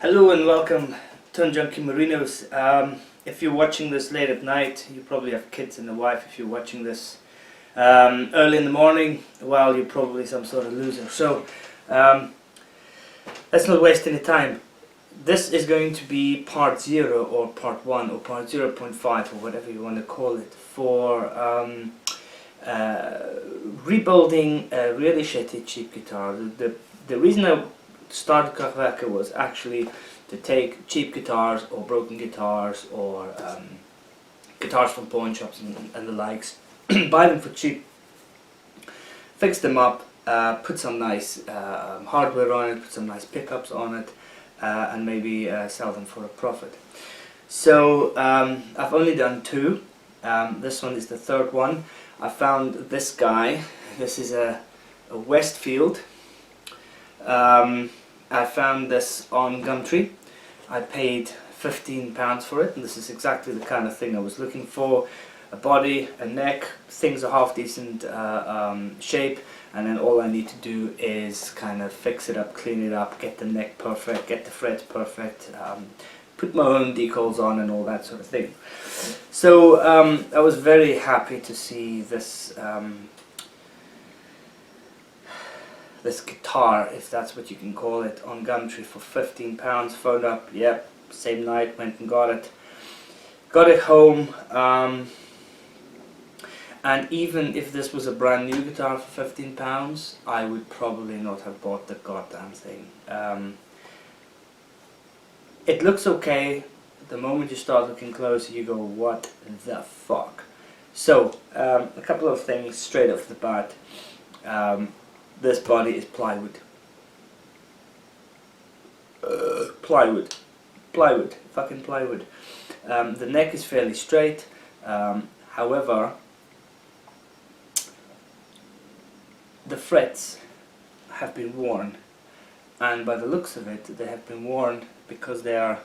Hello and welcome to Junkie Marinos. If you're watching this late at night, you probably have kids and a wife. If you're watching this early in the morning, well, you're probably some sort of loser. So let's not waste any time. This is going to be part 0 or part 1 or part 0.5 or whatever you want to call it for rebuilding a really shitty cheap guitar. The reason I started Krachwerke was actually to take cheap guitars or broken guitars or guitars from pawn shops and the likes, buy them for cheap, fix them up, put some nice hardware on it, put some nice pickups on it, and maybe sell them for a profit. So I've only done 2. This one is the 3rd one. I found this guy. This is a Westfield. I found this on Gumtree. I paid £15 for it, and this is exactly the kind of thing I was looking for. A body, a neck, things are half decent shape, and then all I need to do is kind of fix it up, clean it up, get the neck perfect, get the frets perfect, put my own decals on and all that sort of thing. So I was very happy to see this this guitar, if that's what you can call it, on Gumtree for £15. Phoned up, yep, same night, went and got it. Got it home, and even if this was a brand new guitar for £15, I would probably not have bought the goddamn thing. It looks okay. The moment you start looking closer, you go, what the fuck? So, a couple of things straight off the bat. This body is plywood. Plywood, fucking plywood. The neck is fairly straight, however, the frets have been worn, and by the looks of it, they have been worn because they are,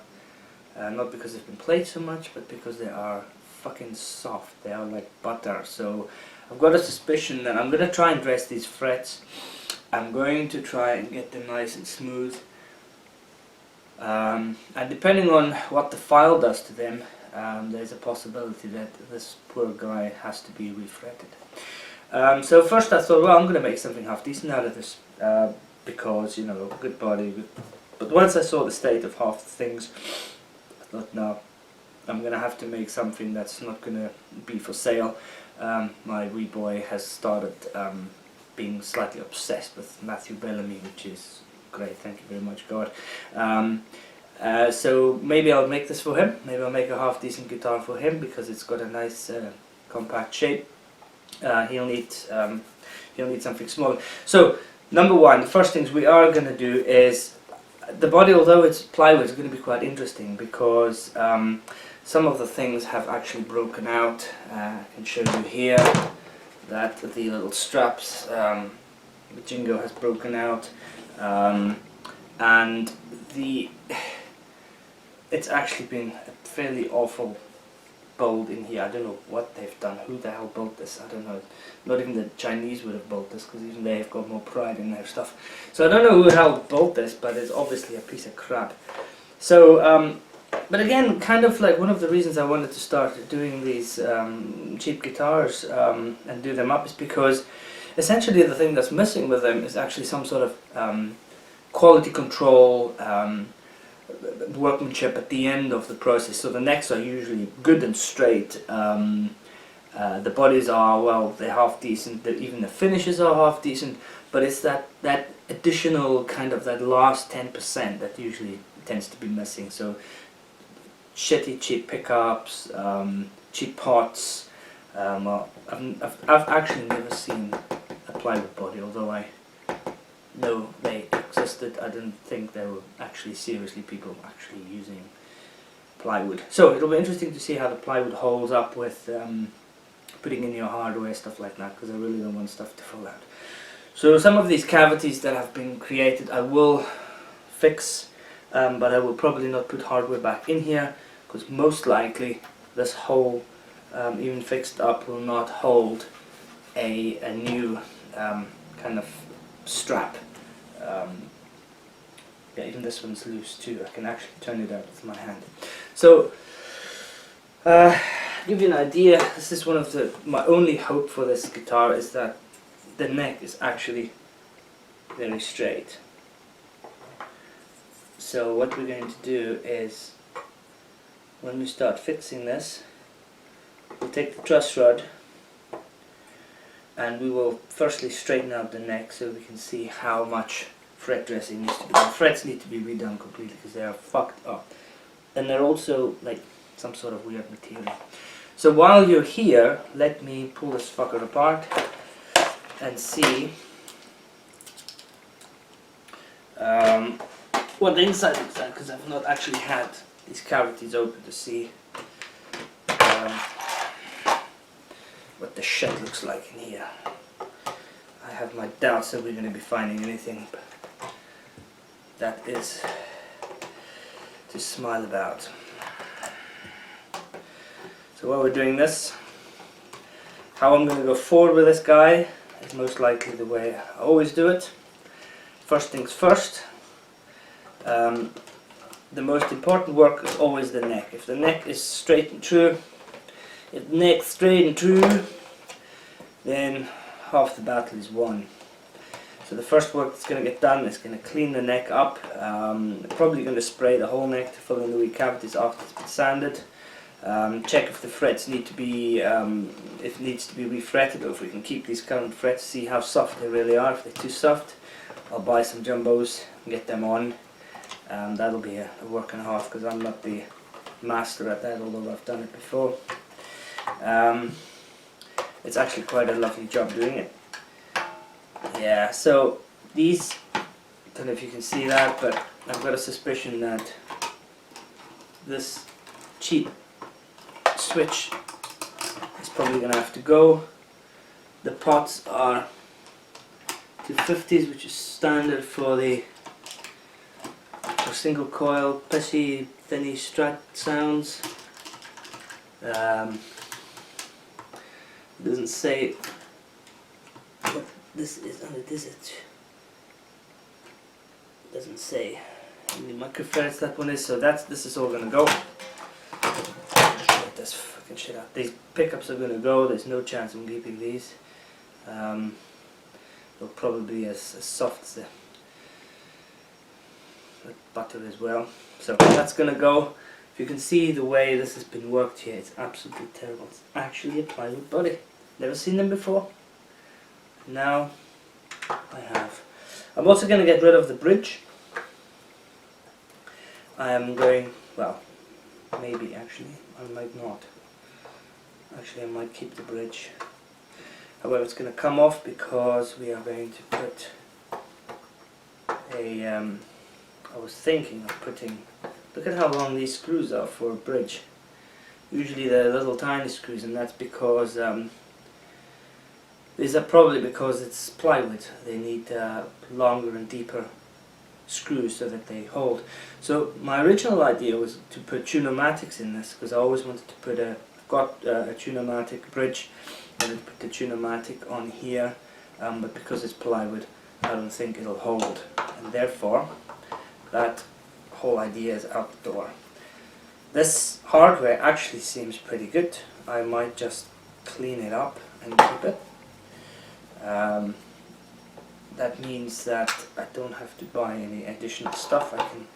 not because they've been played so much, but because they are fucking soft. They are like butter. So I've got a suspicion that I'm going to try and dress these frets. I'm going to try and get them nice and smooth, and depending on what the file does to them, there's a possibility that this poor guy has to be refretted. So first I thought, well, I'm going to make something half decent out of this, because, you know, good body, good. But once I saw the state of half the things, I thought, no, I'm going to have to make something that's not going to be for sale. My wee boy has started being slightly obsessed with Matthew Bellamy, which is great, thank you very much, God. So maybe I'll make this for him. Maybe I'll make a half decent guitar for him because it's got a nice compact shape. He'll need something smaller. So number one, the first things we are going to do is the body, although it's plywood, is going to be quite interesting because some of the things have actually broken out. I can show you here that the little straps, the jingo has broken out, and it's actually been a fairly awful build in here. I don't know what they've done. Who the hell built this? I don't know. Not even the Chinese would have built this, because even they've got more pride in their stuff. So I don't know who the hell built this, but it's obviously a piece of crap. So but again, kind of like one of the reasons I wanted to start doing these cheap guitars and do them up is because essentially the thing that's missing with them is actually some sort of quality control, workmanship at the end of the process. So the necks are usually good and straight. The bodies are, well, they're half decent. Even the finishes are half decent. But it's that additional kind of that last 10% that usually tends to be missing. So shitty cheap pickups, cheap pots. Well, I've actually never seen a plywood body, although I know they existed. I didn't think there were actually seriously people actually using plywood. So it'll be interesting to see how the plywood holds up with putting in your hardware, stuff like that, because I really don't want stuff to fall out. So some of these cavities that have been created I will fix, but I will probably not put hardware back in here, because most likely this hole, even fixed up, will not hold a new kind of strap. Yeah, even this one's loose too. I can actually turn it out with my hand. So, give you an idea, this is one of my only hope for this guitar is that the neck is actually very straight. So what we're going to do is, when we start fixing this, we'll take the truss rod and we will firstly straighten out the neck so we can see how much fret dressing needs to be done. Frets need to be redone completely because they are fucked up. And they're also like some sort of weird material. So while you're here, let me pull this fucker apart and see what the inside looks like, because I've not actually had these cavities open to see what the shit looks like in here. I have my doubts that we're going to be finding anything that is to smile about. So while we're doing this, how I'm going to go forward with this guy is most likely the way I always do it. First things first, the most important work is always the neck. If the neck is straight and true, then half the battle is won. So the first work that's going to get done is going to clean the neck up. Probably going to spray the whole neck to fill in the wee cavities after it's been sanded. Check if the frets need to be, if it needs to be refretted, or if we can keep these current frets, see how soft they really are. If they're too soft, I'll buy some jumbos and get them on. That'll be a work and a half because I'm not the master at that, although I've done it before. It's actually quite a lovely job doing it. Yeah, so these, I don't know if you can see that, but I've got a suspicion that this cheap switch is probably going to have to go. The pots are 250s, which is standard for single coil, pissy, thinny Strat sounds. It doesn't say what this is under this. It doesn't say how many microfarads that one is, so this is all gonna go. Get this fucking shit out. These pickups are gonna go. There's no chance I'm keeping these. They'll probably be as soft as the butter as well. So that's gonna go. If you can see the way this has been worked here, it's absolutely terrible. It's actually a plywood body. Never seen them before. Now I have. I'm also going to get rid of the bridge. I am going, well, maybe actually, I might not. Actually, I might keep the bridge. However, it's going to come off because we are going to put a, I was thinking of putting, look at how long these screws are for a bridge. Usually they're little tiny screws, and that's because these are probably because it's plywood. They need longer and deeper screws so that they hold. So my original idea was to put tune-o-matics in this, because I always wanted to put got a tune-o-matic bridge, and then put the tune-o-matic on here, but because it's plywood I don't think it'll hold, and therefore that whole idea is out the door. This hardware actually seems pretty good. I might just clean it up and keep it. That means that I don't have to buy any additional stuff. I can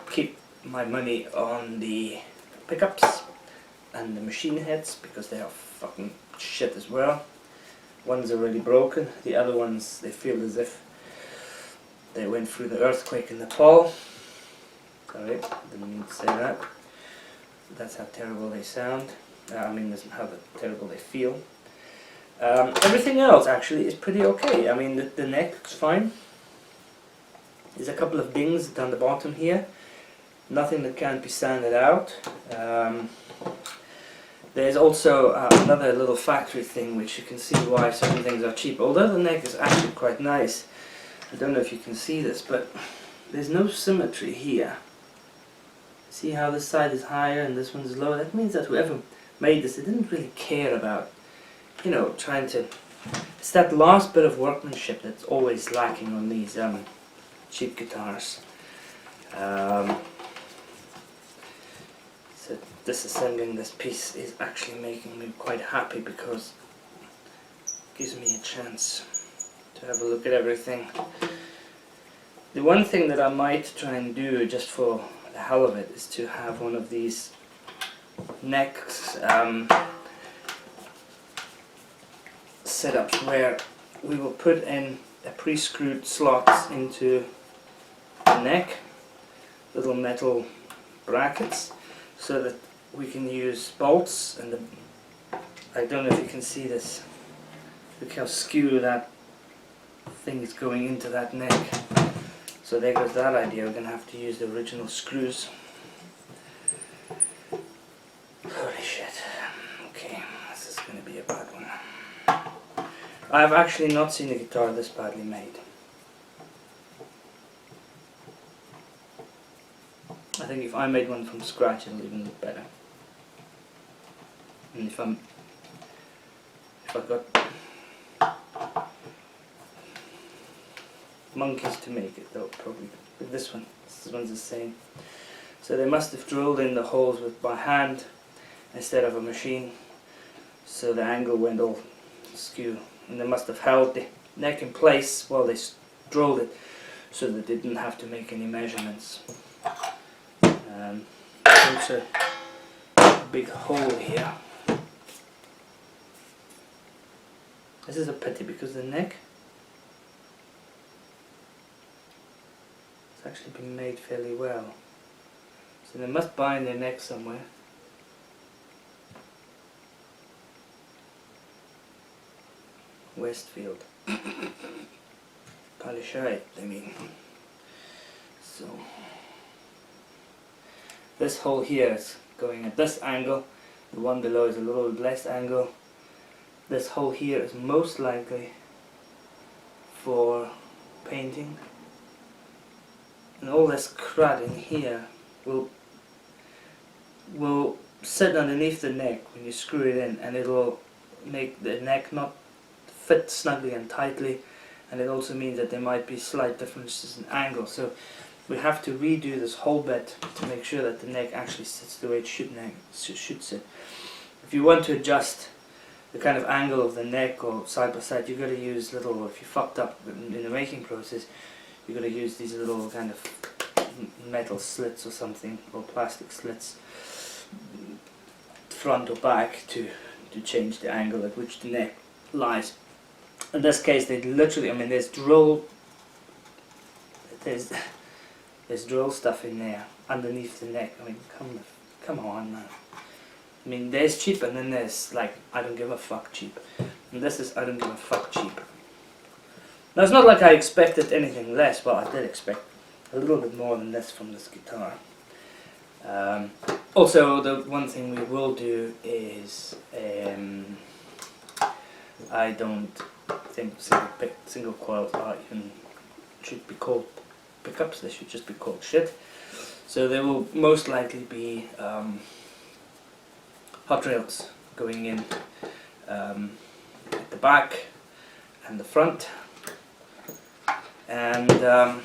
keep my money on the pickups and the machine heads because they are fucking shit as well. One's already broken, the other ones, they feel as if they went through the earthquake in Nepal. Sorry, didn't mean to say that. That's how terrible they sound. I mean, that's how terrible they feel. Everything else actually is pretty okay. I mean, the neck looks fine. There's a couple of dings down the bottom here. Nothing that can't be sanded out. There's also another little factory thing which you can see why certain things are cheap. Although the neck is actually quite nice. I don't know if you can see this, but there's no symmetry here. See how this side is higher and this one's lower? That means that whoever made this, they didn't really care about, you know, trying to... It's that last bit of workmanship that's always lacking on these cheap guitars. So disassembling this piece is actually making me quite happy because it gives me a chance to have a look at everything. The one thing that I might try and do just for the hell of it is to have one of these necks setups where we will put in a pre-screwed slots into the neck, little metal brackets, so that we can use bolts. And I don't know if you can see this, look how skew that thing is going into that neck. So there goes that idea, we're going to have to use the original screws. Holy shit. Okay, this is going to be a bad one. I've actually not seen a guitar this badly made. I think if I made one from scratch it'll even look better. And if I got monkeys to make it, they'll probably, with this one's the same. So they must have drilled in the holes by hand instead of a machine, so the angle went all skew, and they must have held the neck in place while they drilled it so that they didn't have to make any measurements. There's a big hole here. This is a pity because the neck it's actually been made fairly well. So they must bind their neck somewhere. Westfield. Plywood, I mean. So this hole here is going at this angle, the one below is a little less angle. This hole here is most likely for painting, and all this crud in here will sit underneath the neck when you screw it in, and it'll make the neck not fit snugly and tightly, and it also means that there might be slight differences in angle. So we have to redo this whole bit to make sure that the neck actually sits the way it should sit. If you want to adjust the kind of angle of the neck or side by side, you've got to use little, if you fucked up in the making process, you've got to use these little kind of metal slits or something, or plastic slits, front or back, to change the angle at which the neck lies. In this case, they literally, I mean, there's drill stuff in there underneath the neck. I mean, come on, man. I mean, there's cheap, and then there's like I don't give a fuck cheap, and this is I don't give a fuck cheap. Now it's not like I expected anything less. Well, I did expect a little bit more than this from this guitar. Also, the one thing we will do is I don't think single coils are even should be called pickups. They should just be called shit. So there will most likely be hot rails going in at the back and the front, and oh,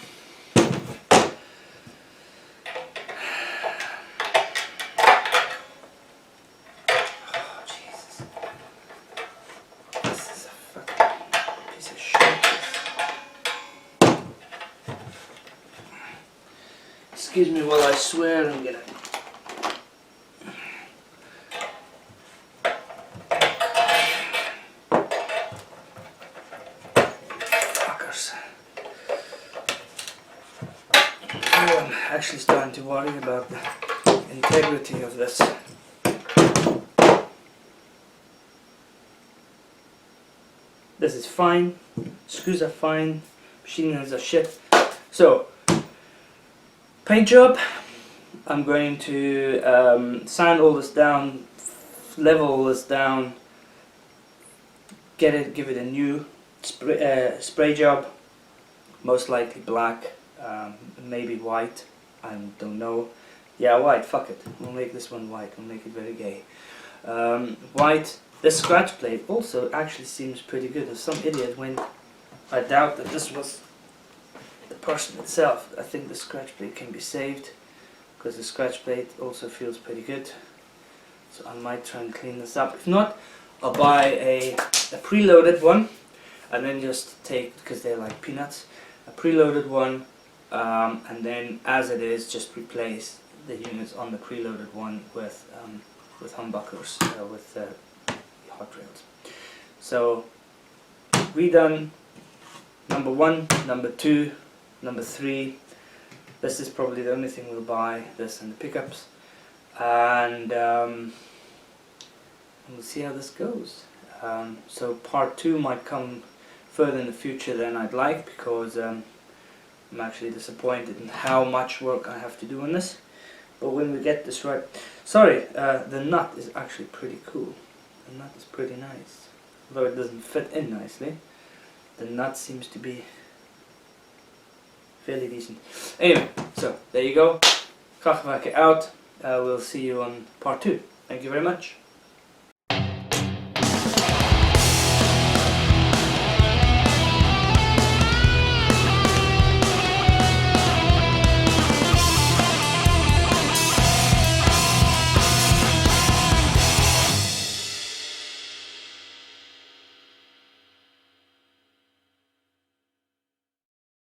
Jesus. This is a fucking piece of shit. Excuse me while I swear and get it. I'm actually starting to worry about the integrity of this. This is fine, screws are fine, machine guns are shit. So, paint job, I'm going to sand all this down, level all this down, give it a new spray job, most likely black. Maybe white, I don't know. Yeah, white, fuck it. We'll make this one white, we'll make it very gay. White. This scratch plate also actually seems pretty good. There's some idiot when I doubt that this was the person itself, I think the scratch plate can be saved, because the scratch plate also feels pretty good. So I might try and clean this up. If not, I'll buy a preloaded one, and then just take, because they're like peanuts, a preloaded one, and then as it is, just replace the units on the preloaded one with humbuckers, with hot rails. So redone number 1, number 2, number 3. This is probably the only thing we'll buy, this and the pickups, and we'll see how this goes. So part 2 might come further in the future than I'd like, because I'm actually disappointed in how much work I have to do on this. But when we get this right, sorry, the nut is actually pretty cool. The nut is pretty nice, although it doesn't fit in nicely. The nut seems to be fairly decent. Anyway, so there you go. Krachwerke out. We'll see you on part 2. Thank you very much.